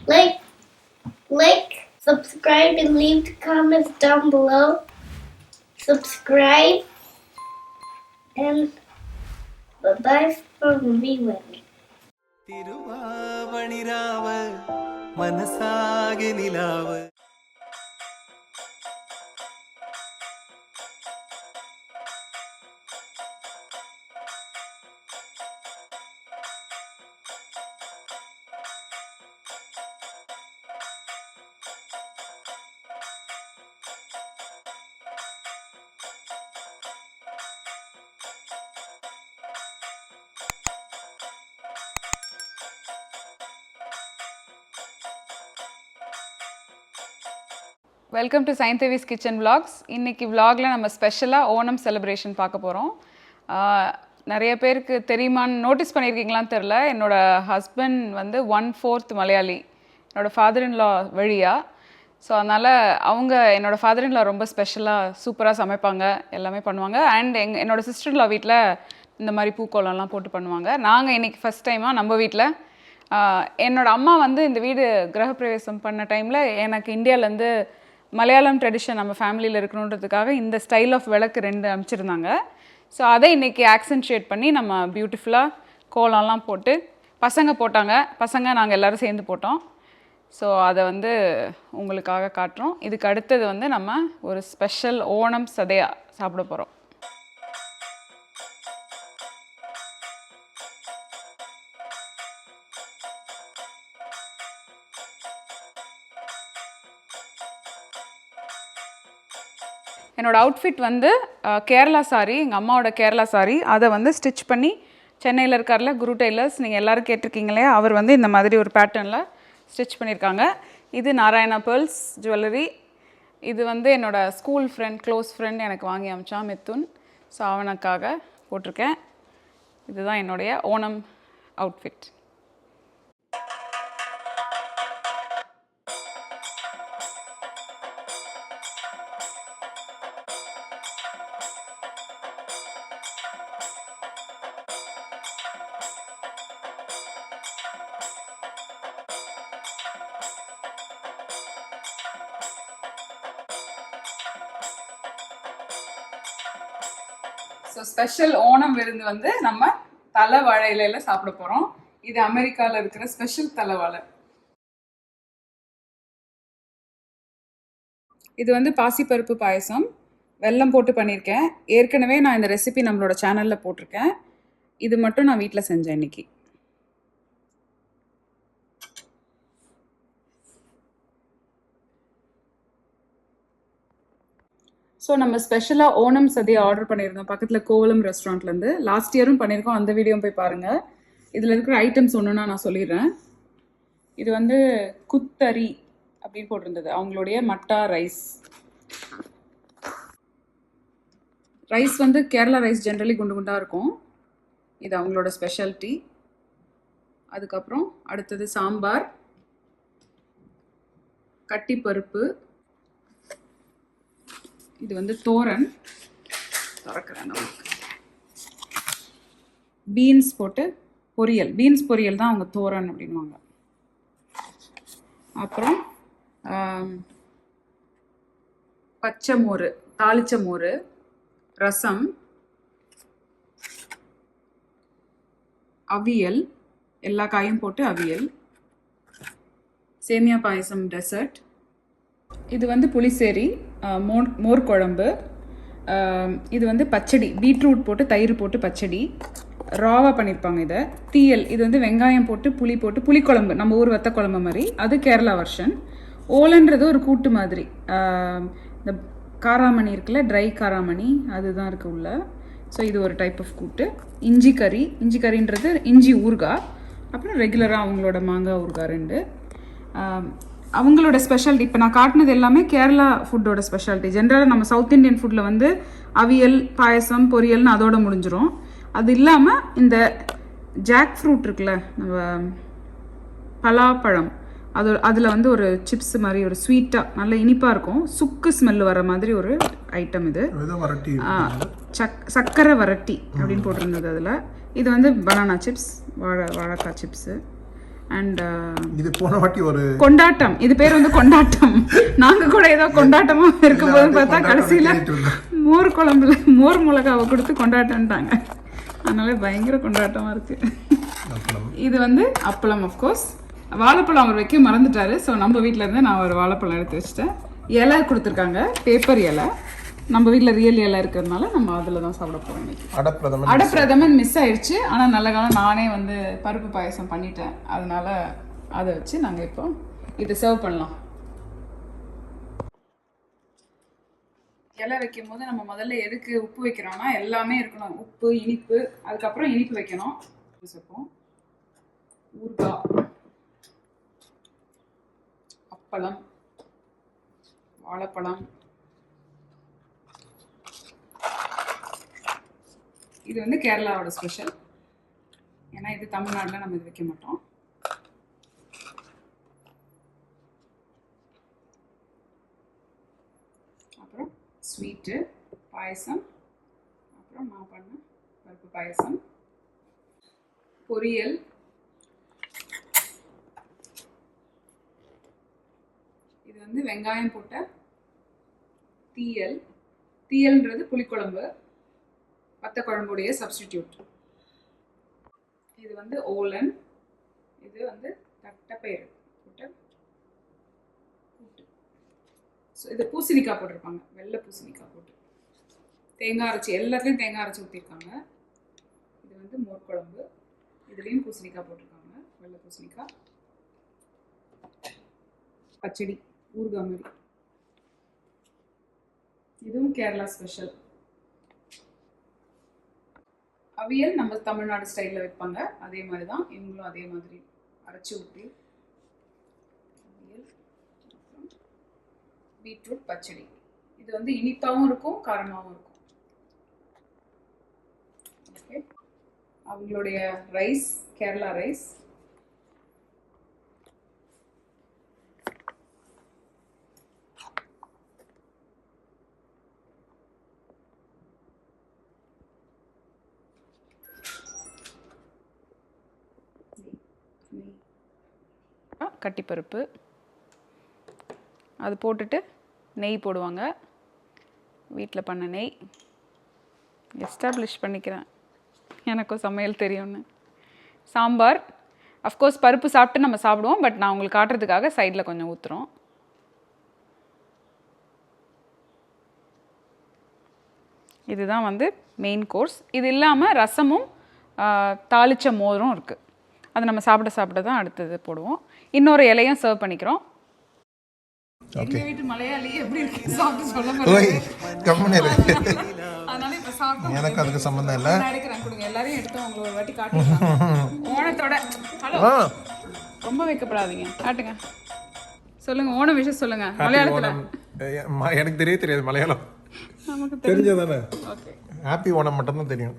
like, subscribe, and leave comments down below. Subscribe, and bye-bye from me, Wendy. തിരുവാവണിരാവ മനസാകെ നിലാവ് welcome to Sainthavi's kitchen vlogs. இன்றைக்கி vlogல நம்ம ஸ்பெஷலாக Onam celebration பார்க்க போகிறோம். நிறைய பேருக்கு தெரியுமான்னு நோட்டீஸ் பண்ணியிருக்கீங்களான்னு தெரில. என்னோடய ஹஸ்பண்ட் வந்து 1/4 மலையாளி, என்னோடய ஃபாதர் இன் லா வழியா. ஸோ அதனால் என்னோடய ஃபாதர் இன் லா ரொம்ப ஸ்பெஷலாக சூப்பராக சமைப்பாங்க, எல்லாமே பண்ணுவாங்க. அண்ட் என்னோடய சிஸ்டர் இன் லா வீட்டில் இந்த மாதிரி பூக்கோளம்லாம் போட்டு பண்ணுவாங்க. நாங்கள் இன்றைக்கி ஃபஸ்ட் டைமாக நம்ம வீட்டில் என்னோடய அம்மா வந்து இந்த வீடு கிரகப்பிரவேசம் பண்ண டைமில் எனக்கு இந்தியாவிலேருந்து மலையாளம் ட்ரெடிஷன் நம்ம ஃபேமிலியில் இருக்கணுன்றதுக்காக இந்த ஸ்டைல் ஆஃப் விளக்கு 2 அனுப்பிச்சிருந்தாங்க. ஸோ அதை இன்றைக்கி ஆக்சென்ட்ரேட் பண்ணி நம்ம பியூட்டிஃபுல்லாக கோலம்லாம் போட்டு பசங்க போட்டாங்க. நாங்கள் எல்லோரும் சேர்ந்து போட்டோம். ஸோ அதை வந்து உங்களுக்காக காட்டுறோம். இதுக்கு அடுத்தது வந்து நம்ம ஒரு ஸ்பெஷல் ஓணம் சதயா சாப்பிட போகிறோம். என்னோடய அவுட்ஃபிட் வந்து கேரளா சாரி, எங்கள் அம்மாவோட கேரளா சாரி. அதை வந்து ஸ்டிச் பண்ணி சென்னையில் இருக்கார்ல குரு டெய்லர்ஸ், நீங்கள் எல்லோரும் கேட்டிருக்கீங்களே, அவர் வந்து இந்த மாதிரி ஒரு பேட்டர்னில் ஸ்டிச் பண்ணியிருக்காங்க. இது நாராயணா பேர்ல்ஸ் ஜுவல்லரி. இது வந்து என்னோடய ஸ்கூல் ஃப்ரெண்ட், க்ளோஸ் ஃப்ரெண்ட் எனக்கு வாங்கி அமிச்சான், மித்துன். ஸோ அவனுக்காக போட்டிருக்கேன். இதுதான் என்னுடைய Onam outfit. So special Onam விருந்து வந்து நம்ம தலை வாழை இலையில் சாப்பிட போகிறோம். இது அமெரிக்காவில் இருக்கிற ஸ்பெஷல் தலை வாழை. இது வந்து பாசிப்பருப்பு பாயசம், வெல்லம் போட்டு பண்ணியிருக்கேன். ஏற்கனவே நான் இந்த ரெசிபி நம்மளோட சேனலில் போட்டிருக்கேன். இது மட்டும் நான் வீட்டில் செஞ்சேன் இன்றைக்கி. ஸோ நம்ம ஸ்பெஷலாக ஓணம் சதியை ஆர்டர் பண்ணியிருந்தோம் பக்கத்தில் கோவலம் ரெஸ்டாரண்ட்லேருந்து. லாஸ்ட் இயரும் பண்ணியிருக்கோம், அந்த வீடியோ போய் பாருங்கள். இதில் இருக்கிற ஐட்டம்ஸ் ஒன்றுனா நான் சொல்லிடுறேன். இது வந்து குத்தரி அப்படின்னு போட்டிருந்தது, அவங்களுடைய மட்டா ரைஸ். ரைஸ் வந்து கேரளா ரைஸ் ஜென்ரலி குண்டு குண்டாக இருக்கும், இது அவங்களோட ஸ்பெஷாலிட்டி. அதுக்கப்புறம் அடுத்தது சாம்பார், கட்டிப்பருப்பு, இது வந்து தோரன் திறக்கிறேன். நமக்கு பீன்ஸ் போட்டு பொரியல், பீன்ஸ் பொரியல் தான் அவங்க தோரன் அப்படின்வாங்க. அப்புறம் பச்சை மோர், தாளிச்ச மோர், ரசம், அவியல், எல்லா காயும் போட்டு அவியல், சேமியா பாயசம் டெசர்ட். இது வந்து புளிசேரி, மோர் குழம்பு. இது வந்து பச்சடி, பீட்ரூட் போட்டு தயிர் போட்டு பச்சடி, ராவாக பண்ணியிருப்பாங்க. இதை தீயல், இது வந்து வெங்காயம் போட்டு புளி போட்டு புளிக்குழம்பு, நம்ம ஊர் வத்த குழம்பு மாதிரி, அது கேரளா வெர்ஷன். ஓலன்றது ஒரு கூட்டு மாதிரி, இந்த காராமணி இருக்குல்ல, ட்ரை காராமணி, அதுதான் இருக்குது உள்ள. ஸோ இது ஒரு டைப் ஆஃப் கூட்டு. இஞ்சி கறி, இஞ்சி கறின்றது இஞ்சி ஊறுகாய். அப்புறம் ரெகுலராக அவங்களோட மாங்காய் ஊறுகாய் 2. அவங்களோட ஸ்பெஷாலிட்டி இப்போ நான் காட்டினது எல்லாமே கேரளா ஃபுட்டோட ஸ்பெஷாலிட்டி. ஜென்ரலாக நம்ம சவுத் இண்டியன் ஃபுட்டில் வந்து அவியல், பாயசம், பொரியல்னு அதோட முடிஞ்சிடும். அது இல்லாமல் இந்த ஜாக் ஃப்ரூட் இருக்குல்ல, நம்ம பலாப்பழம், அதில் வந்து ஒரு சிப்ஸ் மாதிரி ஒரு ஸ்வீட்டாக நல்ல இனிப்பாக இருக்கும், சுக்கு ஸ்மெல் வர மாதிரி ஒரு ஐட்டம் இது. சக்கரை வரட்டி அப்படின்னு போட்டிருந்தது அதில். இது வந்து பனானா சிப்ஸ், வாழைக்காய் சிப்ஸு. அண்ட் இது போன வாட்டி ஒரு கொண்டாட்டம். இது பேர் வந்து கொண்டாட்டம். நாங்க கூட ஏதோ கொண்டாட்டமா இருக்கும்போது பார்த்தா கடைசியில மோர் குழம்புல மோர் மிளகாவை கொடுத்து கொண்டாட்டம்ட்டாங்க. அதனால பயங்கர கொண்டாட்டமா இருக்கு. இது வந்து அப்பளம். அஃப்கோர்ஸ் வாழைப்பழம் அவர் வைக்க மறந்துட்டாரு. ஸோ நம்ம வீட்டில் இருந்து நான் ஒரு வாழைப்பழம் எடுத்து வச்சுட்டேன். இலை கொடுத்துருக்காங்க, பேப்பர் இலை. நம்ம வீட்டில் ரியல் இலை இருக்கிறதுனால நம்ம அதில் தான் சாப்பிட போகிறோம் இன்னைக்கு. அடப்பிரதமன் மிஸ் ஆயிடுச்சு. ஆனால் நல்ல காலம் நானே வந்து பருப்பு பாயசம் பண்ணிட்டேன். அதனால அதை வச்சு நாங்கள் இப்போ இதை சர்வ் பண்ணலாம். இலை வைக்கும் போது நம்ம முதல்ல எதுக்கு உப்பு வைக்கிறோம்னா எல்லாமே இருக்கணும். உப்பு, இனிப்பு, அதுக்கப்புறம் இனிப்பு வைக்கணும். சேர்ப்போம். ஊறுகாய், அப்பளம், வாழைப்பழம். இது வந்து கேரளாவோட ஸ்பெஷல். ஏன்னா இது தமிழ்நாட்டில் நம்ம இது வைக்க மாட்டோம். அப்புறம் ஸ்வீட்டு, பாயசம், அப்புறம் நான் பண்ண பருப்பு பாயசம், பொரியல், இது வந்து வெங்காயம் போட்ட தீயல். தீயல்ன்றது புளிக்குழம்பு, வத்த குழம்புடைய சப்ஸ்டிடியூட். இது வந்து ஓலன். இது வந்து தட்டைப்பயிறு போட்ட கூட்டு. ஸோ இது பூசணிக்காய் போட்டிருப்பாங்க, வெள்ளை பூசணிக்காய் போட்டு. தேங்காய் அரைச்சி, எல்லாத்துலேயும் தேங்காய் அரைச்சி ஊற்றிருக்காங்க. இது வந்து மோர் குழம்பு. இதுலேயும் பூசணிக்காய் போட்டிருக்காங்க, வெள்ளை பூசணிக்காய். பச்சடி, ஊறுகாய் மாதிரி. இதுவும் கேரளா ஸ்பெஷல். அவியல் நம்ம தமிழ்நாடு ஸ்டைலில் வைப்பாங்க, அதே மாதிரி தான் இவங்களும் அதே மாதிரி அரைச்சி ஊற்றி. அவியல், பீட்ரூட் பச்சடி. இது வந்து இனிப்பாகவும் இருக்கும், காரமாகவும் இருக்கும். ஓகே, அவங்களுடைய ரைஸ் கேரளா ரைஸ். கட்டிப்பருப்பு அது போட்டுட்டு நெய் போடுவாங்க. வீட்டில் பண்ண நெய். எஸ்டாப்ளிஷ் பண்ணிக்கிறேன், எனக்கும் சமையல் தெரியும்னு. சாம்பார். அஃப்கோர்ஸ் பருப்பு சாப்பிட்டு நம்ம சாப்பிடுவோம், பட் நான் உங்களுக்கு காட்டுறதுக்காக சைடில் கொஞ்சம் ஊற்றுறோம். இதுதான் வந்து மெயின் கோர்ஸ். இது இல்லாமல் ரசமும் தாளிச்ச மோரும் இருக்குது. அது நம்ம சாப்பிட தான் அடுத்தது போடுவோம். இன்னொரு இலையும் சர்வ் பண்ணிக்கிறோம். எங்க வீட்டு மலையாளி எப்படி இருக்கு சாப்பிட்டு சொல்ல முடியாது. அதனால இப்ப சாப்பிட்டு எனக்கு அதுக்கு சம்பந்தம் இல்லை. எடுக்கிறேன், கொடுங்க. எல்லாரையும் எடுத்து உங்களுக்கு ஒரு வாட்டி காட்டுங்க. ஓணத்தோட ஹலோ, ரொம்ப வைக்கப்படாதீங்க, காட்டுங்க. சொல்லுங்க, ஓணம் விஷயம் சொல்லுங்க மலையாளத்துல. எனக்கு தெரியாது மலையாளம். நமக்கு தெரிஞ்சதானே. ஓகே, ஹாப்பி ஓணம் மட்டும் தான் தெரியும்.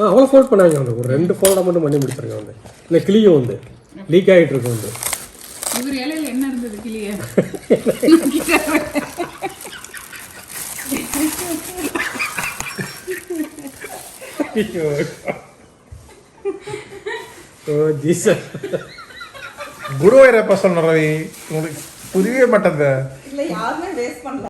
அவ்வளோ ஃபோல்ட் பண்ணாங்க வந்து ஒரு 2 ஃபோல்டாக மட்டும் பண்ணி முடிச்சிருக்கேன் வந்து. இல்லை கிளியும் வந்து லீக் ஆகிட்டு இருக்கு வந்து. இவர் இலையில என்ன இருந்தது கிளியே? ஓ ஜீசஸ், குருவாயூரப்பா சொன்ன ரவி, உங்களுக்கு புரியவே மாட்டேங்குது. இல்லை, யாருமே வேஸ்ட் பண்ணல.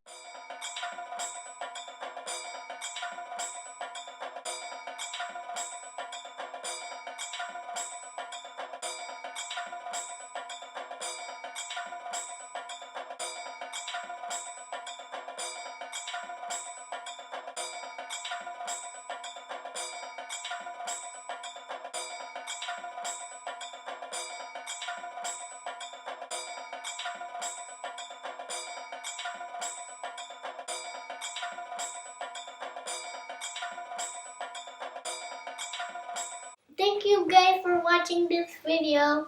you guys for watching this video.